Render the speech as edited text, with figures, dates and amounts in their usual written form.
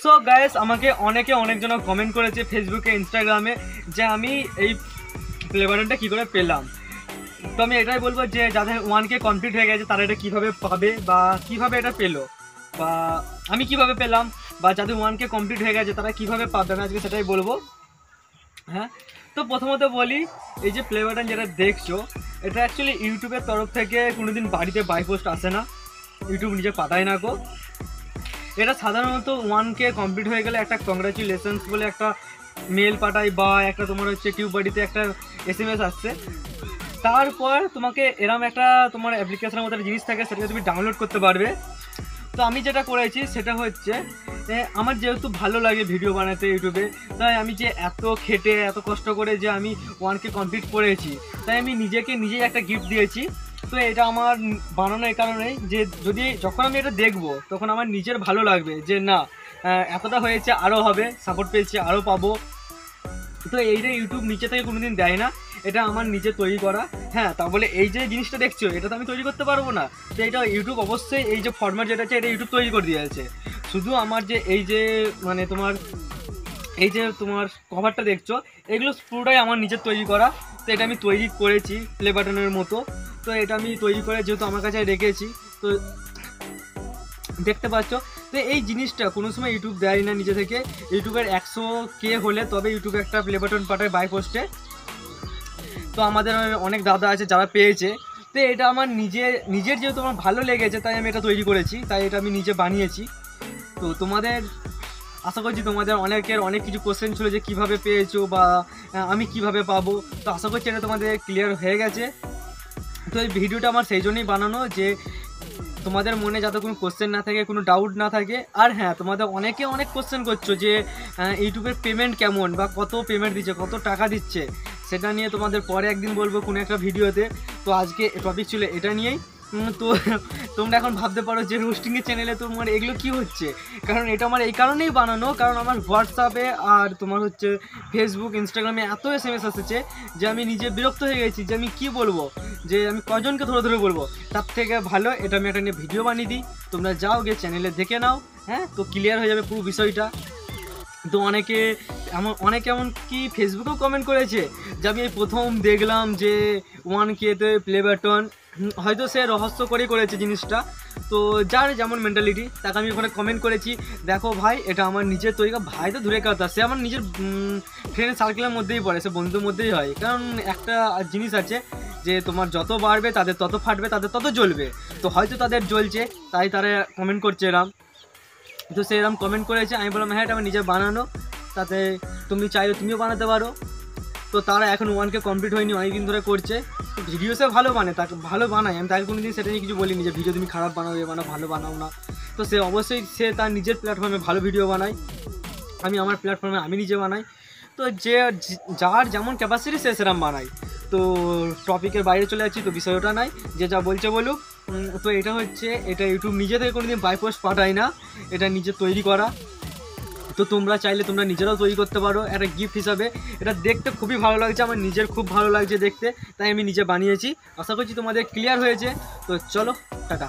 So guys, আমাকে অনেকজন comment করেছে ফেসবুকে, ইনস্টাগ্রামে যে আমি এই প্লে বাটনটা কী করে পেলাম। তো আমি এটাই বলবো যে যাদের 1K কমপ্লিট হয়ে গেছে তারা এটা কীভাবে পাবে বা কীভাবে এটা পেলো, বা আমি কিভাবে পেলাম, বা যাদের 1K কমপ্লিট হয়ে গেছে তারা কীভাবে পাবে, আমি আজকে সেটাই বলবো। হ্যাঁ, তো প্রথমত বলি, এই যে প্লে বাটন যেটা দেখছো, এটা অ্যাকচুয়ালি ইউটিউবের তরফ থেকে কোনোদিন বাড়িতে বাই পোস্ট আসে না, ইউটিউব নিজে পাঠায় না গো। এটা সাধারণত 1K কমপ্লিট হয়ে গেলে একটা কংগ্রাচুলেশনস বলে একটা মেল পাঠায়, বা একটা তোমার হচ্ছে টিউব বাড়িতে একটা SMS আসছে। তারপর তোমাকে এরম একটা তোমার অ্যাপ্লিকেশনের মতো একটা জিনিস থাকে, সেটাকে তুমি ডাউনলোড করতে পারবে। তো আমি যেটা করেছি সেটা হচ্ছে, আমার যেহেতু ভালো লাগে ভিডিও বানাতে ইউটিউবে, তাই আমি যে এত খেটে এত কষ্ট করে যে আমি 1K কমপ্লিট করেছি, তাই আমি নিজেই একটা গিফট দিয়েছি। তো এটা আমার বানানো এই কারণেই যে যখন আমি এটা দেখবো তখন আমার নিজের ভালো লাগবে যে না, এতটা হয়েছে, আরও হবে, সাপোর্ট পেয়েছি, আরও পাবো। তো এইটা ইউটিউব নিচে থেকে কোনোদিন দেয় না, এটা আমার নিজে তৈরি করা। হ্যাঁ, তা বলে এই যে জিনিসটা দেখছো এটা তো আমি তৈরি করতে পারবো না, তো এটা ইউটিউব অবশ্যই এই যে ফরম্যাট যেটা আছে এটা ইউটিউব তৈরি করে দিয়েছে। শুধু আমার যে এই যে মানে তোমার কভারটা দেখছো, এগুলো পুরোটাই আমার নিজের তৈরি করা। তো এটা আমি তৈরি করেছি প্লে বাটনের মতো। তো এটা আমি তৈরি করে যেহেতু আমার কাছে রেখেছি, তো দেখতে পাচ্ছ। তো এই জিনিসটা কোনো সময় ইউটিউব দেয় না নিজে থেকে। ইউটিউবের 100K হলে তবে ইউটিউবে একটা প্লে বাটন পাঠায় বাই পোস্টে। তো আমাদের অনেক দাদা আছে যারা পেয়েছে। তো এটা আমার নিজের যেহেতু আমার ভালো লেগেছে তাই আমি এটা তৈরি করেছি, তাই এটা আমি নিজে বানিয়েছি। তো তোমাদের আশা করছি তোমাদের অনেকের অনেক কিছু কোশ্চেন ছিল যে কীভাবে পেয়েছো বা আমি কিভাবে পাবো। তো আশা করছি এটা তোমাদের ক্লিয়ার হয়ে গেছে। তো এই ভিডিওটা আমার সেই জন্যই বানানো যে তোমাদের মনে যাতে কোনো কোশ্চেন না থাকে, কোনো ডাউট না থাকে। আর হ্যাঁ, তোমাদের অনেক কোশ্চেন করছো যে ইউটিউবের পেমেন্ট কেমন বা কত পেমেন্ট দিচ্ছে, কত টাকা দিচ্ছে, সেটা নিয়ে তোমাদের পরে একদিন বলবো কোনো একটা ভিডিওতে। তো আজকে টপিক ছিল এটা নিয়েই। তো তোমরা এখন ভাবতে পারো যে রোস্টিংয়ের চ্যানেলে তোমার এগুলো কি হচ্ছে, কারণ এটা আমার এই কারণেই বানানো, কারণ আমার হোয়াটসঅ্যাপে আর তোমার হচ্ছে ফেসবুক, ইনস্টাগ্রামে এত SMS আসছে যে আমি নিজে বিরক্ত হয়ে গেছি যে আমি কি বলবো, যে আমি কজনকে ধরে বলবো। তার থেকে ভালো এটা আমি একটা নিয়ে ভিডিও বানিয়ে দিই, তোমরা যাও গিয়ে চ্যানেলে দেখে নাও। হ্যাঁ, তো ক্লিয়ার হয়ে যাবে পুরো বিষয়টা। তো অনেকে এমন কি ফেসবুকেও কমেন্ট করেছে যে আমি এই প্রথম দেখলাম যে 1K-তে প্লে বাটন, হয়তো সে রহস্য করেছে জিনিসটা। তো যার যেমন মেন্টালিটি, তাকে আমি ওখানে কমেন্ট করেছি, দেখো ভাই এটা আমার নিজের তৈরি। ভাই তো দূরে কথা, সে আমার নিজের ফ্রেন্ড সার্কেলের মধ্যেই পড়ে, সে বন্ধুর মধ্যেই হয়। কারণ একটা জিনিস আছে যে তোমার যত বাড়বে তাদের তত ফাটবে, তাদের তত জ্বলবে। তো হয়তো তাদের জ্বলছে তাই তারা কমেন্ট করছে এরম। তো সে এরকম কমেন্ট করেছে, আমি বললাম হ্যাঁ এটা আমার নিজের বানানো, তাতে তুমি চাইলে তুমিও বানাতে পারো। তো তারা এখন 1K কমপ্লিট হয়নি, অনেকদিন ধরে করছে। তো ভিডিও সে ভালো তাকে ভালো বানায়, আমি তাকে কোনো দিন সেটা নিয়ে কিছু বলিনি যে ভিডিও তুমি খারাপ বানাও, ভালো বানাও না। তো সে অবশ্যই সে তার নিজের প্ল্যাটফর্মে ভালো ভিডিও বানায়, আমি আমার প্ল্যাটফর্মে আমি নিজে বানাই। তো যার যেমন ক্যাপাসিটি সে সেরকম বানায়। তো টপিকের বাইরে চলে যাচ্ছি, তো বিষয়টা নাই, যে যা বলছে বলুক। তো এটা ইউটিউব নিজে থেকে কোনো দিন বাই পোস্ট পাঠায় না, এটা নিজে তৈরি করা। তো তোমরা চাইলে তোমরা নিজেরাও তৈরি করতে পারো একটা গিফট হিসাবে। এটা দেখতে খুবই ভালো লাগছে, আমার নিজের খুব ভালো লাগছে দেখতে, তাই আমি নিজে বানিয়েছি। আশা করছি তোমাদের ক্লিয়ার হয়েছে। তো চলো, টাটা।